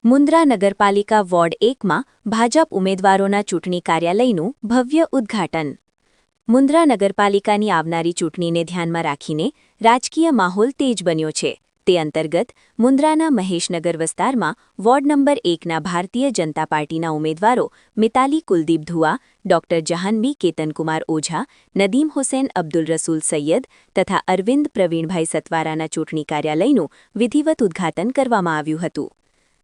મુન્દ્રા નગરપાલિકા વોર્ડ 1માં ભાજપ ઉમેદવારોના ચૂંટણી કાર્યાલયનું ભવ્ય ઉદ્ઘાટન. મુન્દ્રા નગરપાલિકાની આવનારી ચૂંટણીને ધ્યાનમાં રાખીને રાજકીય માહોલ તેજ બન્યો છે. તે અંતર્ગત મુન્દ્રાના મહેશનગર વિસ્તારમાં વોર્ડ નંબર 1ના ભારતીય જનતા પાર્ટીના ઉમેદવારો મિતાલી કુલદીપ ધુઆ, ડોક્ટર જહાનબી કેતનકુમાર ઓઝા, નદીમ હુસૈન અબ્દુલ રસૂલ સૈયદ તથા અરવિંદ પ્રવીણભાઈ સતવારાના ચૂંટણી કાર્યાલયનું વિધિવત ઉદ્ઘાટન કરવામાં આવ્યું હતું.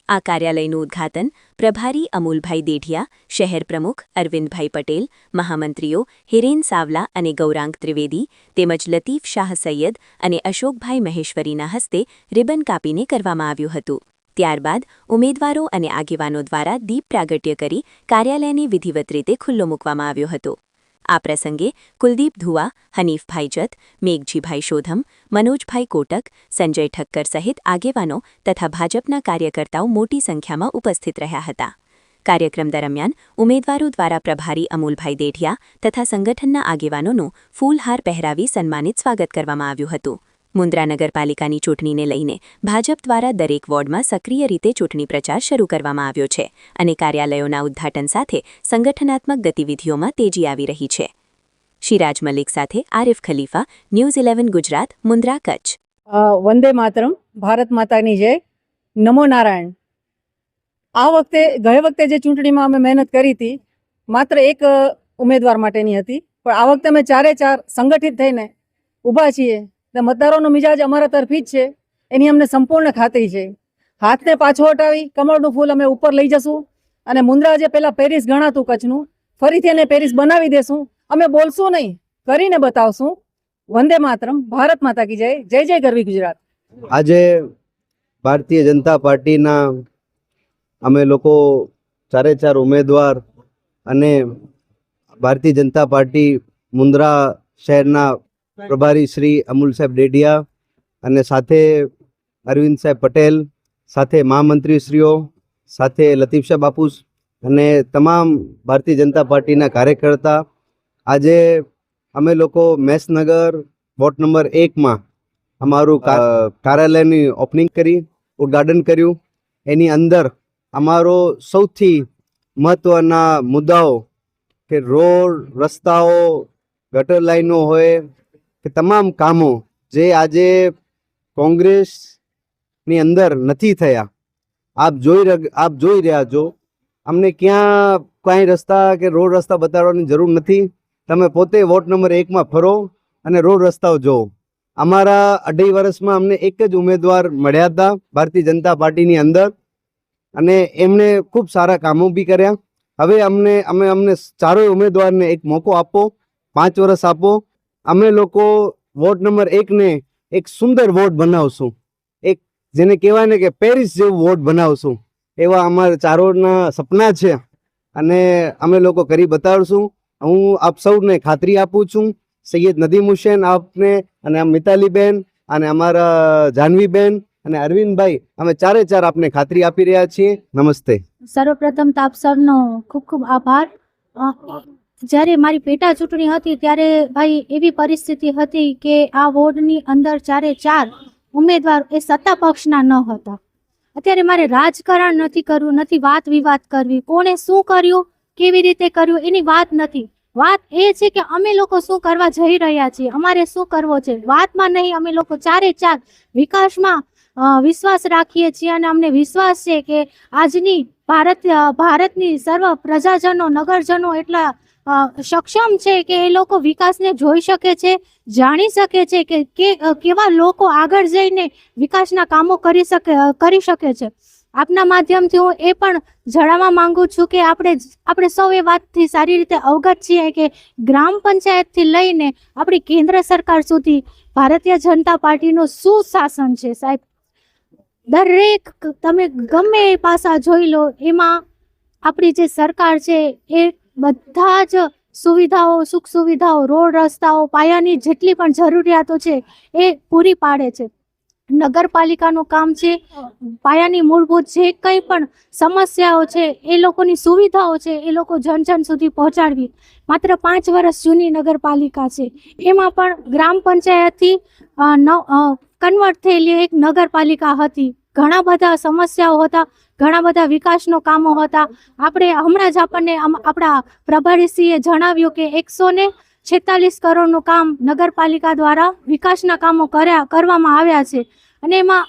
આ કાર્યાલયનું ઉદ્ઘાટન પ્રભારી અમૂલભાઈ દેઢિયા, શહેર પ્રમુખ અરવિંદભાઈ પટેલ, મહામંત્રીઓ હિરેન સાવલા અને ગૌરાંગ ત્રિવેદી તેમજ લતીફ શાહ સૈયદ અને અશોકભાઈ મહેશ્વરીના હસ્તે રિબન કાપીને કરવામાં આવ્યું હતું. ત્યારબાદ ઉમેદવારો અને આગેવાનો દ્વારા દીપ પ્રાગટ્ય કરી કાર્યાલયને વિધિવત રીતે ખુલ્લો મૂકવામાં આવ્યો હતો. આ પ્રસંગે કુલદીપ ધુઆ, હનીફભાઈ જત, મેઘજીભાઈ શોધમ, મનોજભાઈ કોટક, સંજય ઠક્કર સહિત આગેવાનો તથા ભાજપના કાર્યકર્તાઓ મોટી સંખ્યામાં ઉપસ્થિત રહ્યા હતા. કાર્યક્રમ દરમિયાન ઉમેદવારો દ્વારા પ્રભારી અમૂલભાઈ દેઢિયા તથા સંગઠનના આગેવાનોનું ફૂલહાર પહેરાવી સન્માનિત સ્વાગત કરવામાં આવ્યું હતું. મુન્દ્રા નગરપાલિકાની ચૂંટણીને લઈને ભાજપ દ્વારા દરેક વોર્ડમાં સક્રિય રીતે ચૂંટણી પ્રચાર શરૂ કરવામાં આવ્યો છે અને કાર્યાલયોના ઉદ્ઘાટન સાથે સંગઠનાત્મક ગતિવિધિઓમાં તેજી આવી રહી છે. શિરાજ મલિક સાથે આરિફ ખલીફા, ન્યૂઝ 11 ગુજરાત, મુન્દ્રા, કચ્છ. વંદે માતરમ, ભારત માતાની જય, નમો નારાયણ. આ વખતે ગઈ વખતે જે ચૂંટણીમાં અમે મહેનત કરી હતી માત્ર એક ઉમેદવાર માટેની હતી, પણ આ વખતે અમે ચારે ચાર સંગઠિત થઈને ઊભા છીએ. મતદારોનો મિજાજ અમારા તરફી જ છે, એની અમને સંપૂર્ણ ખાતરી છે. હાથને પાછો હટાવી કમળનું ફૂલ અમે ઉપર લઈ જશું અને મુન્દ્રા જે પહેલા પેરિસ ગણાતું કચ્છનું, ફરીથી એને પેરિસ બનાવી દેશું. અમે બોલશું નહીં, કરીને બતાવશું. વંદે માતરમ, ભારત માતા કી જય, જય જય ગરવી ગુજરાત. આજે ભારતીય જનતા પાર્ટીના અમે લોકો ચારે ચાર ઉમેદવાર અને ભારતીય જનતા પાર્ટી મુન્દ્રા શહેરના પ્રભારી શ્રી અમૂલ સાહેબ ડેડિયા અને સાથે અરવિંદ સાહેબ પટેલ, સાથે મહામંત્રીશ્રીઓ, સાથે લતીફ શાહ બાપુસ અને તમામ ભારતીય જનતા પાર્ટીના કાર્યકર્તા આજે અમે લોકો મહેશનગર વોર્ડ નંબર 1માં અમારું કાર્યાલયની ઓપનિંગ કરી, ઉદ્ઘાટન કર્યું. એની અંદર અમારો સૌથી મહત્ત્વના મુદ્દાઓ કે રોડ, રસ્તાઓ, ગટર લાઈનો હોય કે તમામ કામો જે આજે કોંગ્રેસની અંદર નથી થયા, આપ જોઈ રહ્યા છો. અમને ક્યાં કાંઈ રસ્તા કે રોડ રસ્તા બતાવવાની જરૂર નથી. તમે પોતે વોર્ડ નંબર 1માં ફરો અને રોડ રસ્તાઓ જુઓ. અમારા 2.5 વર્ષમાં અમને એક જ ઉમેદવાર મળ્યા હતા ભારતીય જનતા પાર્ટીની અંદર અને એમણે ખૂબ સારા કામો બી કર્યા. હવે અમને ચારેય ઉમેદવારને એક મોકો આપો, 5 વર્ષ આપો. અમે લોકો વોર્ડ નંબર 1ને એક સુંદર વોર્ડ બનાવશું, એક જેને કહેવાય ને કે પેરિસ જેવું વોર્ડ બનાવશું. એવા અમારા ચારોના સપના છે અને અમે લોકો કરી બતાવશું. હું આપ સૌને ખાતરી આપું છું, સૈયદ નદીમ હુસૈન આપને અને મિતાલીબેન અને અમારા જાહ્નવીબેન અને અરવિંદભાઈ, અમે ચારે ચાર આપને ખાતરી આપી રહ્યા છીએ. નમસ્તે. સર્વપ્રથમ તો આપ સૌનો ખૂબ ખૂબ આભાર. જ્યારે મારી પેટા ચૂંટણી હતી ત્યારે ભાઈ એવી પરિસ્થિતિ હતી કે આ વોર્ડની અંદર ચારે ચાર ઉમેદવાર એ સત્તા પક્ષના ન હતા. અત્યારે મારે રાજકારણ નથી કરવું, નથી વાત વિવાદ કરવી, કોણે શું કર્યું, કેવી રીતે કર્યું એની વાત નથી. વાત એ છે કે અમે લોકો શું કરવા જઈ રહ્યા છીએ, અમારે શું કરવો છે. વાતમાં નહીં, અમે લોકો ચારે ચાર વિકાસમાં વિશ્વાસ રાખીએ છીએ અને અમને વિશ્વાસ છે કે આજની ભારતની સર્વ પ્રજાજનો, નગરજનો એટલા સક્ષમ છે કે એ લોકો વિકાસને જોઈ શકે છે, જાણી શકે છે કે કેવા લોકો આગળ જઈને વિકાસના કામો કરી શકે છે. આપના માધ્યમથી હું એ પણ જણાવવા માંગુ છું કે આપણે સૌ એ વાતથી સારી રીતે અવગત છીએ કે ગ્રામ પંચાયતથી લઈને આપણી કેન્દ્ર સરકાર સુધી ભારતીય જનતા પાર્ટીનું સુશાસન છે સાહેબ. દરેક તમે ગમે એ પાસા જોઈ લો, એમાં આપણી જે સરકાર છે એ બધા જ સુવિધાઓ, સુખ સુવિધાઓ, રોડ રસ્તાઓ, પાયાની જેટલી પણ જરૂરિયાતો છે એ પૂરી પાડે છે. નગરપાલિકાનું કામ છે પાયાની મૂળભૂત જે કંઈ પણ સમસ્યાઓ છે એ લોકોની સુવિધાઓ છે એ લોકો જન જન સુધી પહોંચાડવી. માત્ર 5 વર્ષ જૂની નગરપાલિકા છે, એમાં પણ ગ્રામ પંચાયતથી કન્વર્ટ થયેલી એક નગરપાલિકા હતી. ઘણા બધા સમસ્યાઓ હતા, ઘણા બધા વિકાસનો કામો હતા. આપણે હમણાં જ આપણને આપણા પ્રભારીશ્રીએ જણાવ્યું કે 146 કરોડનું કામ નગરપાલિકા દ્વારા વિકાસના કામો કરવામાં આવ્યા છે. અને એમાં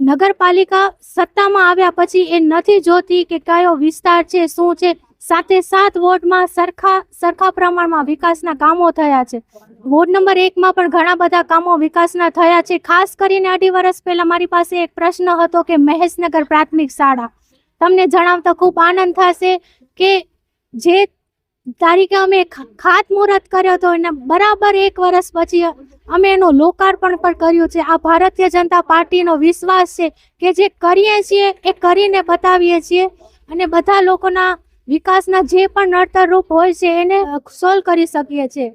નગરપાલિકા સત્તામાં આવ્યા પછી એ નથી જોતી કે કયો વિસ્તાર છે, શું છે. 7 વોર્ડમાં સરખા પ્રમાણમાં વિકાસના કામો થયા છે. વોર્ડ નંબર 1માં પણ ઘણા બધા કામો વિકાસના થયા છે. ખાસ કરીને 2.5 વર્ષ પહેલા મારી પાસે એક પ્રશ્ન હતો કે મહેશનગર પ્રાથમિક શાળા, તમને જણાવતા ખૂબ આનંદ થશે કે જે તારીખે અમે ખાતમુહૂર્ત કર્યો હતો એના બરાબર 1 વર્ષ પછી અમે એનું લોકાર્પણ પણ કર્યું છે. આ ભારતીય જનતા પાર્ટીનો વિશ્વાસ છે કે જે કરીએ છીએ એ કરીને બતાવીએ છીએ અને બધા લોકોના વિકાસના જે પણ નડતર રૂપ હોય છે એને સોલ્વ કરી શકીએ છીએ.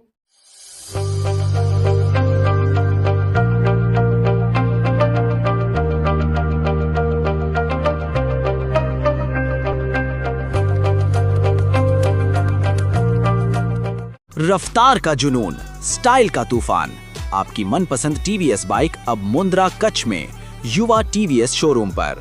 रफ्तार का जुनून, स्टाइल का तूफान, आपकी मनपसंद TVS बाइक अब मुंद्रा कच्छ में युवा TVS शोरूम पर.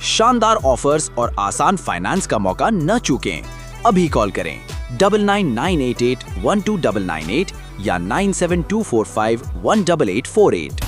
शानदार ऑफर्स और आसान फाइनेंस का मौका न चूकें. अभी कॉल करें 9998812998 या 9724518848.